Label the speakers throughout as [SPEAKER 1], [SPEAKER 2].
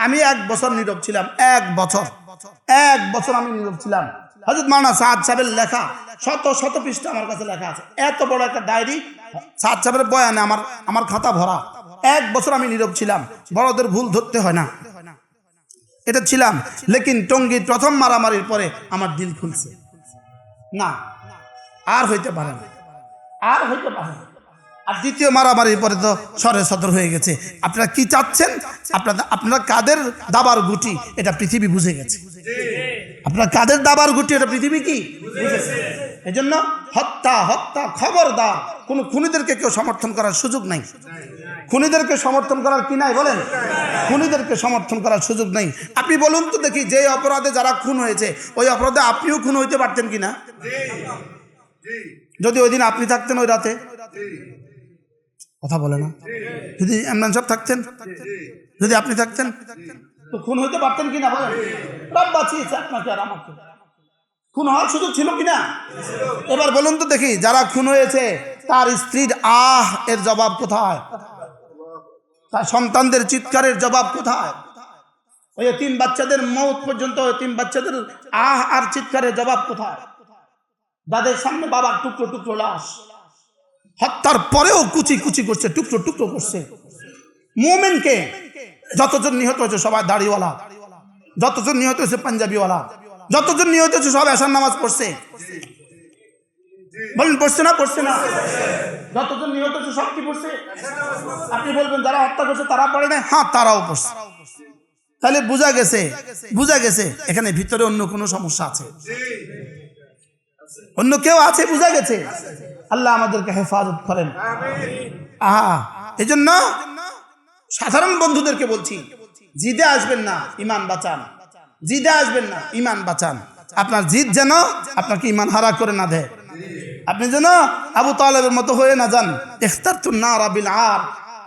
[SPEAKER 1] আমি 1 বছর নীরব ছিলাম, 1 বছর আমি নীরব ছিলাম। হযরত মাওলানা সাদ সাহেবের লেখা শত শত পৃষ্ঠা আমার কাছে লেখা আছে, এত বড় একটা ডায়েরি সাদ সাহেবের বয়ানে আমার খাতা ভরা। 1 বছর আমি নীরব ছিলাম, বড়দের ভুল ধরতে হয় না, এটা ছিলাম। লেকিন টঙ্গীর প্রথম মারামারির পরে আমার দিল খুলছে, না আর হইতে পারে না, আর হইতে পারে না। আর দ্বিতীয় মারামারির পরে তো সরে সদর হয়ে গেছে। আপনারা কি চাচ্ছেন? আপনারা কাদের দাবার গুটি এটা পৃথিবী বুঝে গেছে। আপনারা কাদের দাবার গুটি এটা পৃথিবী কি বুঝেছে। এই জন্য হত্যা খবরদার, কোন খুনিদেরকে কেউ সমর্থন করার সুযোগ নাই। খুনিদেরকে সমর্থন করার কি নাই বলেন? খুনিদেরকে সমর্থন করার সুযোগ নেই। আপনি বলুন তো দেখি, যে অপরাধে যারা খুন হয়েছে ওই অপরাধে আপনিও খুন হইতে পারতেন কিনা? যদি ওই দিন আপনি থাকতেন, ওই রাতে কথা বলে না, যদি ইমরান সাহেব থাকতেন, যদি আপনি থাকতেন, তো খুন হইতে পারতেন কিনা বলেন? রব বাঁচিয়েছে আপনাকে আর আমাকে, খুন হওয়ার সুযোগ ছিল কিনা? এবার বলুন তো দেখি, যারা খুন হয়েছে তার স্ত্রীর আহ এর জবাব কোথায়? তার সন্তানদের চিৎকারের জবাব কোথায়? ওই 3 বাচ্চাদের মৌত পর্যন্ত, 3 বাচ্চাদের আহ আর চিৎকারের জবাব কোথায়? যাদের সামনে বাবার টুকরো টুকরো লাশ, হত্যার পরেও কুচি কুচি করছে, টুকরো টুকরো করছে। মুমিনকে যতজন নিহত হয়েছে সবাই দাড়িওয়ালা, যতজন নিহত হয়েছে পাঞ্জাবিওয়ালা, যতজন নিহত হয়েছে সব এশার নামাজ পড়ছে। বলেন পড়ছে না? পড়ছে না? যতজন নিহত হয়েছে সব কি পড়ছে? আপনি বলবেন যারা হত্যা করছে তারা পড়ে না? হ্যাঁ, তারাও পড়ছে। তাহলে বোঝা গেছে এখানে ভিতরে অন্য কোনো সমস্যা আছে, অন্য কেউ আছে, বোঝা গেছে। আল্লাহ আমাদেরকে হেফাজত করেন। এই জন্য সাধারণ বন্ধুদেরকে বলছি, জিদে আসবেন না, ইমান বাঁচান। জিদে আসবেন না, ইমান বাঁচান। আপনার জিদ যেন আপনাকে ইমান হারা করে না দেয়, আপনি যেন আবু তালেবের মতো হয়ে না যান। ইখতারতুন নারা বিল আর,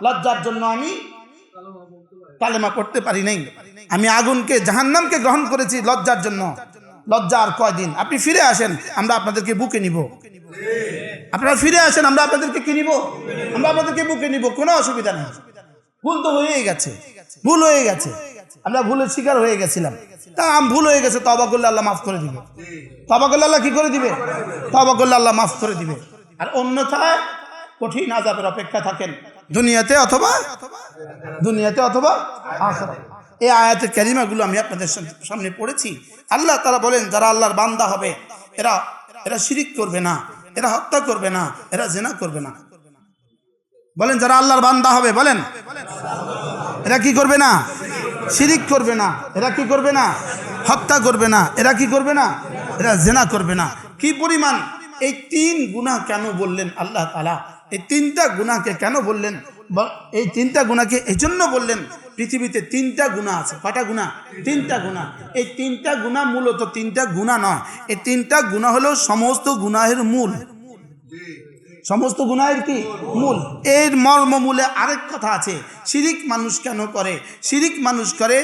[SPEAKER 1] লজ্জার জন্য আমি কালেমা পড়তে পারি নাই, আমি আগুনকে, জাহান্নামকে গ্রহণ করেছি লজ্জার জন্য। লজ্জা আর কয়দিন? আপনি ফিরে আসেন, আমরা আপনাদেরকে বুকে নিব। আপনারা ফিরে আসেন, আমরা আপনাদেরকে কি নিব? আমরা আপনাদেরকে বুকে নিব, কোনো অসুবিধা নেই। ভুল তো হয়েই গেছে, ভুল হয়ে গেছে, আমরা ভুলের শিকার হয়ে গেছিলাম। তা ভুল হয়ে গেছে, তওবা করলে আল্লাহ মাফ করে দিবে। তওবা করলে আল্লাহ কি করে দিবে? তওবা করলে আল্লাহ মাফ করে দিবে। আর অন্যথায় কঠিন আযাবের অপেক্ষা থাকেন, দুনিয়াতে অথবা আখিরাতে। এই আয়াতের কারিমাগুলো আমি আপনাদের সামনে পড়েছি। আল্লাহ তাআলা বলেন, যারা আল্লাহর বান্দা হবে এরা শিরিক করবে না, এরা হত্যা করবে না, এরা জিনা করবে না। বলেন, যারা আল্লাহর বান্দা হবে, বলেন এরা কি করবে না? শিরিক করবে না, এরা কি করবে না? হত্যা করবে না, এরা কি করবে না? এরা জিনা করবে না। কি পরিমাণ! এই 3 গুনাহ কেন বললেন আল্লাহ তাআলা? এই 3টা গুনাহকে কেন বললেন? এই 3টা গুনাহকে এই জন্য বললেন, পৃথিবীতে 3টা গুনাহ আছে। কয়টা গুনাহ? 3টা গুনাহ। এই 3টা গুনাহ মূলত 3টা গুনাহ নয়, এই 3টা গুনাহ হলো সমস্ত গুনাহের মূল। সমস্ত গুনাহের কি মূল? এর মর্মমূলে আরেক কথা আছে। শিরিক মানুষ কেন করে? শিরিক মানুষ করে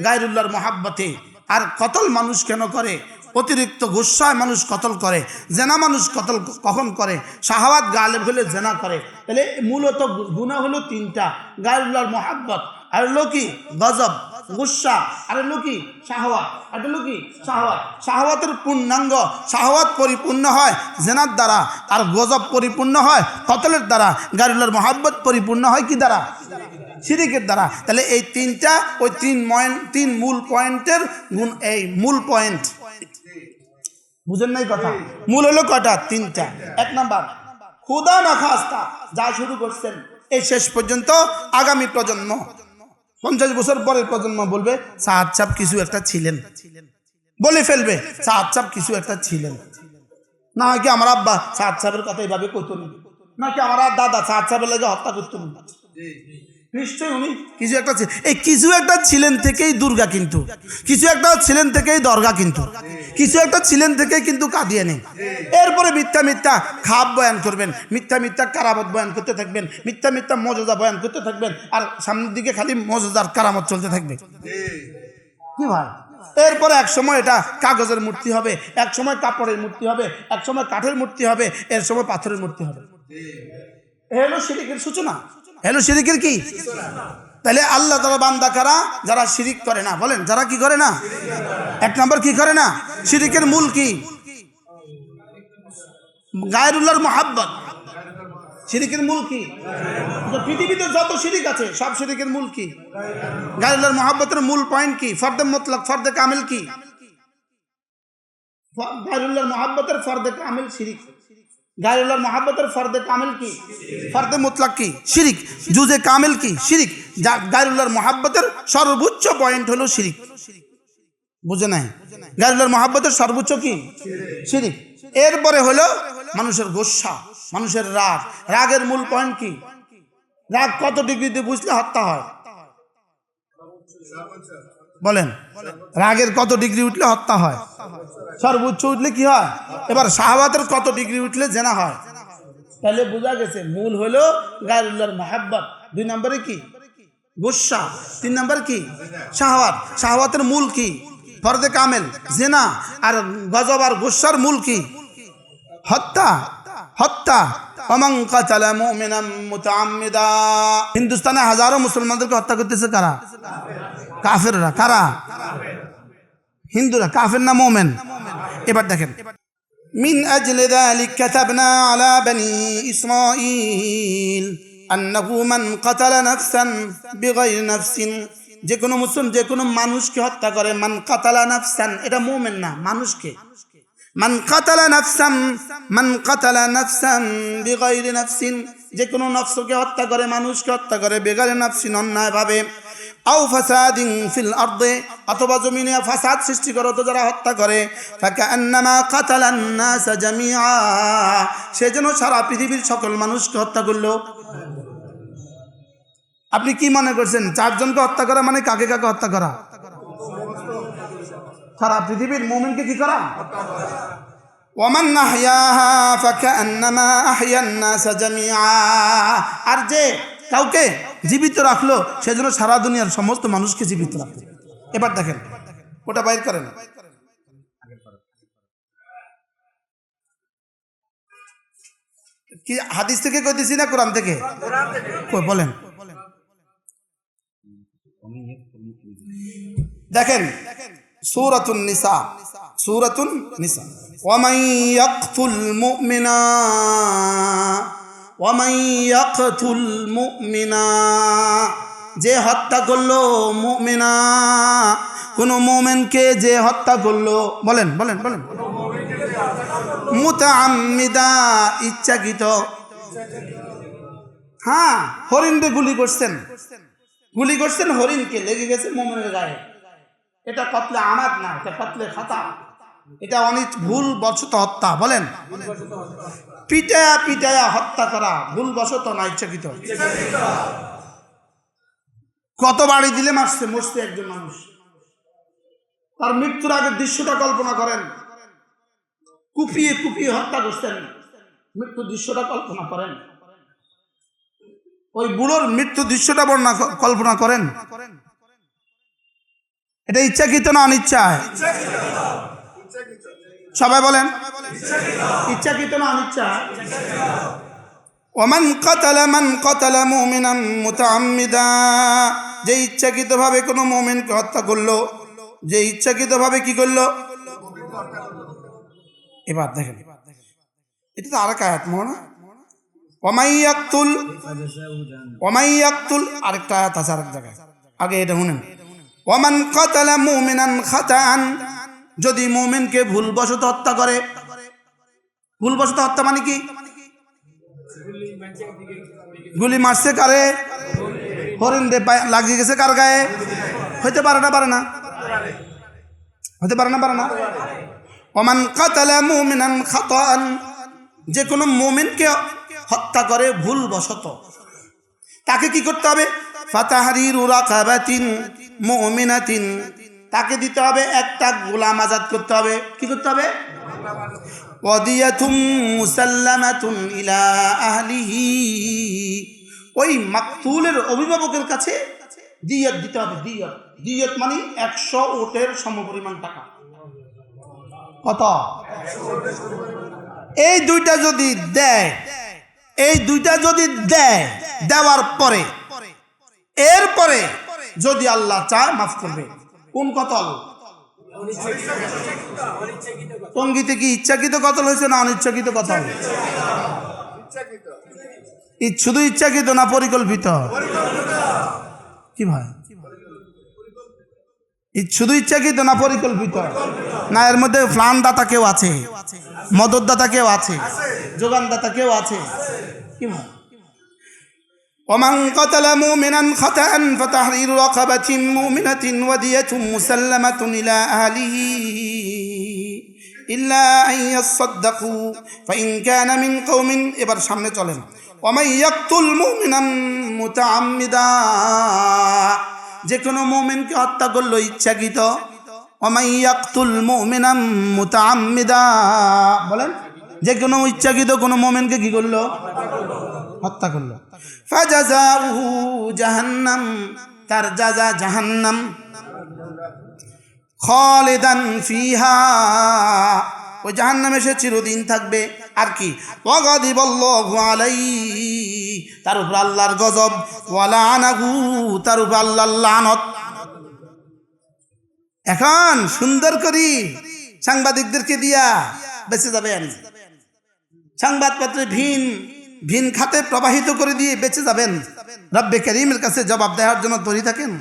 [SPEAKER 1] গায়রুল্লাহর মহাব্বতে। আর কতল মানুষ কেন করে? অতিরিক্ত গুসায় মানুষ কতল করে। জেনা মানুষ কতল কখন করে? শাহাওয়াত গালেব হলে জেনা করে। তাহলে মূলত গুনাহ হলো 3টা, গায়রুল্লাহর মহাব্বত, আর হলো কি গজব, গুসা, আর হলো কি শাহাওয়াত, আর হলো কি শাহাওয়াত। শাহাওয়াতের পূর্ণাঙ্গ, শাহাওয়াত পরিপূর্ণ হয় জেনার দ্বারা, আর গজব পরিপূর্ণ হয় কতলের দ্বারা, গায়রুল্লাহর মহাব্বত পরিপূর্ণ হয় কি দ্বারা? শিরিকের দ্বারা। তাহলে এই 3টা, ওই 3 মূল পয়েন্টের গুণ, এই মূল পয়েন্ট বুঝেন নাই কথা? মূল হলো কয়টা? 3টা। 1 নাম্বার, খুদা না খাস্তা যা শুরু করছেন এই শেষ পর্যন্ত আগামী প্রজন্ম, 50 বছর পরের প্রজন্ম বলবে সাদ সাহেব কিছু একটা ছিলেন, বলে ফেলবে সাদ সাহেব কিছু একটা ছিলেন। না হয় কি আমার আব্বা সাদ সাহেবের কথা এইভাবে কইতো না, নাকি আমার দাদা সাদ সাহেবের লাগে হত্যা করতো না। নিশ্চয়ই উনি কিছু একটা, এই কিছু একটা ছিলেন থেকেই দুর্গা, কিন্তু কিছু একটা ছিলেন থেকেই দরগা, কিন্তু কিছু একটা ছিলেন থেকেই কিন্তু কাদিয়ানি। এরপরে মিথ্যা মিথ্যা খাব বয়ান করবেন, মিথ্যা মিথ্যা কারামত বয়ান করতে থাকবেন, মিথ্যা মিথ্যা মজুজা বয়ান করতে থাকবেন, আর সামনের দিকে খালি মজুজার কারামত চলতে থাকবে। কি ভাই? এরপরে এক সময় এটা কাগজের মূর্তি হবে, এক সময় কাপড়ের মূর্তি হবে, এক সময় কাঠের মূর্তি হবে, এর সময় পাথরের মূর্তি হবে। এ হলো শিরকের সূচনা, হলো শিরকের কি? তাহলে আল্লাহ তাআলা বান্দা কারা? যারা শিরিক করে না। বলেন, যারা কি করে না? এক নম্বর কি করে না? শিরিকের মূল কি? গায়রুল্লাহর মুহাব্বত। শিরিকের মূল কি? পৃথিবীতে যত শিরিক আছে সব শিরিকের মূল কি? গায়রুল্লাহর মুহাব্বতের মূল পয়েন্ট কি? ফরদে মুতলাক, ফরদে কামিল কি? গায়রুল্লাহর মুহাব্বতের ফরদে কামিল শিরিক। গায়রুল্লাহর মুহাব্বতের ফরদে কামিল কি? ফরদে মুতলাক কি? শিরিক। জুজে কামিল কি? শিরিক। গায়রুল্লাহর মুহাব্বতের সর্বোচ্চ পয়েন্ট হলো শিরিক। বুঝে নাই? গায়রুল্লাহর মুহাব্বতের সর্বোচ্চ কি? শিরিক। এরপরে হলো মানুষের গোসা, মানুষের রাগ। রাগের মূল পয়েন্ট কি? রাগ কত ডিগ্রিতে বুঝলে হত্যা হয়? বলেন, রাগের কত ডিগ্রি উঠলে হত্যা হয়? সর্বোচ্চ উঠলে কি হয়? এবার শাহওয়াতের কত ডিগ্রি উঠলে জেনা হয়? তাহলে বোঝা গেছে মূল হলো গায়রুল্লাহর মুহাব্বত। 2 নম্বরে কি? গোসা। 3 নম্বর কি? শাহওয়াত। শাহওয়াতের মূল কি? ফরদে কামেল, জেনা। আর গজব আর গোসার মূল কি? হত্যা। হত্যা। ওমান কাতালা মুমিনান মুতাআম্মিদা। হিন্দুস্তানে হাজারো মুসলমানদেরকে হত্যা করতেছে কারা? কাফেররা। কারা? হিন্দুরা। কাফের না মুমিন? এবার দেখেন, মিন আজলি যালিক কাতাবনা আলা বনি ইসরাঈল আন্নাহু মান কাতালা নাফসান বিগাইরি নাফসিন। যে কোনো মুসলিম যে কোনো মানুষকে হত্যা করে, মান কাতালা নাফসান, এটা মুমিন না, মানুষকে। মান কাতালা নাফসান বিগাইরি নাফসিন, যে কোনো নফসকে হত্যা করে, মানুষকে হত্যা করে বেগাইরি নাফসিন, অন্যায়ভাবে। আও ফাসাদিন ফিল আরদে, অথবা জমিনে ফাসাদ সৃষ্টি করে তো যারা হত্যা করে, ফাকান্নামা কাতালান নাস জামিআ, সেজন্য সারা পৃথিবীর সকল মানুষকে হত্যা করলো। আপনি কি মনে করছেন 4 জনকে হত্যা করা মানে কাকে কাকে হত্যা করা? সারা পৃথিবীর মুমিনকে কি করা? ওয়ামান আহইয়াহা ফাকান্নামা আহইয়ান নাস জামিআ, আর যে কাউকে জীবিত রাখলো সেজন্য সারা দুনিয়ার সমস্ত মানুষকে জীবিত রাখলো। এবার দেখেন, ওটা বাইর করেন। কি হাদিস থেকে কইতেছি না কোরআন থেকে? বলেন। দেখেন সূরাতুন নিসা, সূরাতুন নিসা, ওয়ামান ইয়াকতুল মুমিনা, যে হত্যা করলো মুমিনা, কোন মুমিনকে যে হত্যা করলো, বলেন বলেন বলেন, মুতাআম্মিদা, ইচ্ছাকৃত। হ্যাঁ, হরিণকে গুলি করছেন, হরিণকে, লেগে গেছে মুমিনের গায়ে। এটা কতলে আমাদ না, এটা কতলে খাতা, এটা অনেক ভুল বশত হত্যা। বলেন, পিটায়া হত্যা করা ভুল বশত না ইচ্ছাকৃত? কত বাড়ি দিলে মরছে একজন মানুষ। তার মৃত্যুর আগের দৃশ্যটা কল্পনা করেন, কুপিয়ে হত্যা করছেন, মৃত্যুর দৃশ্যটা কল্পনা করেন। ওই বুড়োর মৃত্যু দৃশ্যটা কল্পনা করেন। এটা ইচ্ছাকৃত না অনিচ্ছায়? সবাই বলেন, ইচ্ছাকৃত না অনিচ্ছা? ওমান কাতালা মুমিনান মুতাআম্মিদা, যে ইচ্ছাকৃতভাবে কোনো মুমিনকে হত্যা করলো, যে ইচ্ছাকৃতভাবে কি করলো? এবার দেখেন, এটা তো আরেক আয়াত মনে না? ওমাই ইয়াকতুল, আরেকটা আয়াত আছে আরেক জায়গায়, আগে এটা শুনেন। ওমান কাতালা মুমিনান খাতাআন, যদি মুমিনকে ভুলবশত হত্যা করে। ভুলবশত হত্যা মানে কি? গুলি মারছে কারে? হরিণ রে, লাগিয়ে গেছে কার গায়ে? হইতে পারে না, হতে পারে না। ওমান কাতালা মুমিনান খাতাআন, যে কোনো মুমিনকে হত্যা করে ভুলবশত, তাকে কি করতে হবে? ফাতাহরিরু রাকাবাতিন মুমিনাতিন, তাকে দিতে হবে একটা গোলাম আজাদ করতে হবে। কি করতে হবে? ওয়াদিয়াতুম মুসাল্লামাতুন ইলা আহলিহি, ওই মাকতুলের অভিভাবকের কাছে দিয়ত দিতে হবে। দিয়ত মানে 100 উটের সমপরিমাণ টাকা। কত? এই দুইটা যদি দেয়, দেওয়ার পরে এরপরে যদি আল্লাহ চায় মাফ করবে। কোন কতল? টঙ্গিতে কি ইচ্ছাকৃত কতল হয়েছে না অনিচ্ছাকৃত কতল? শুধু ইচ্ছাকৃত না পরিকল্পিত? কি ভাই, শুধু ইচ্ছাকৃত না পরিকল্পিত? না এর মধ্যে প্ল্যানদাতা কেউ আছে, মদতদাতা কেউ আছে, যোগানদাতা কেউ আছে? কি ভাই, ومن قتل مؤمنا خطأ فتحرير رقبة مؤمنة ودية مسلمة إلى أهله إلا أن يصدقوا فإن كان من قوم এবার সামনে চলেন ومن يقتل مؤمنا متعمدا যে কোনো মুমিনকে হত্যা করলো ইচ্ছাকৃত ومن يقتل مؤمنا متعمدا বলেন যে কোনো ইচ্ছাকৃত কোনো মুমিনকে কি করলো? হত্যা করলো। ফাজাযাউহু জাহান্নাম, তার জাযা জাহান্নাম, খালিদান ফিহা, ওই জাহান্নামে সে চিরদিন থাকবে। আর কি? ওয়াগাদিবাল্লাহু আলাইহি, তার উপর আল্লাহর গজব, ওয়ালানাহু, তার উপর আল্লাহর লানত। এখন সুন্দর করি সাংবাদিকদেরকে দিয়া বেঁচে যাবেন, সংবাদপত্রে ভিন খাতে প্রবাহিত করে দিয়ে বেঁচে যাবেন, রব্বে করিমের কাছে জবাব দেওয়ার জন্য তৈরি থাকেন।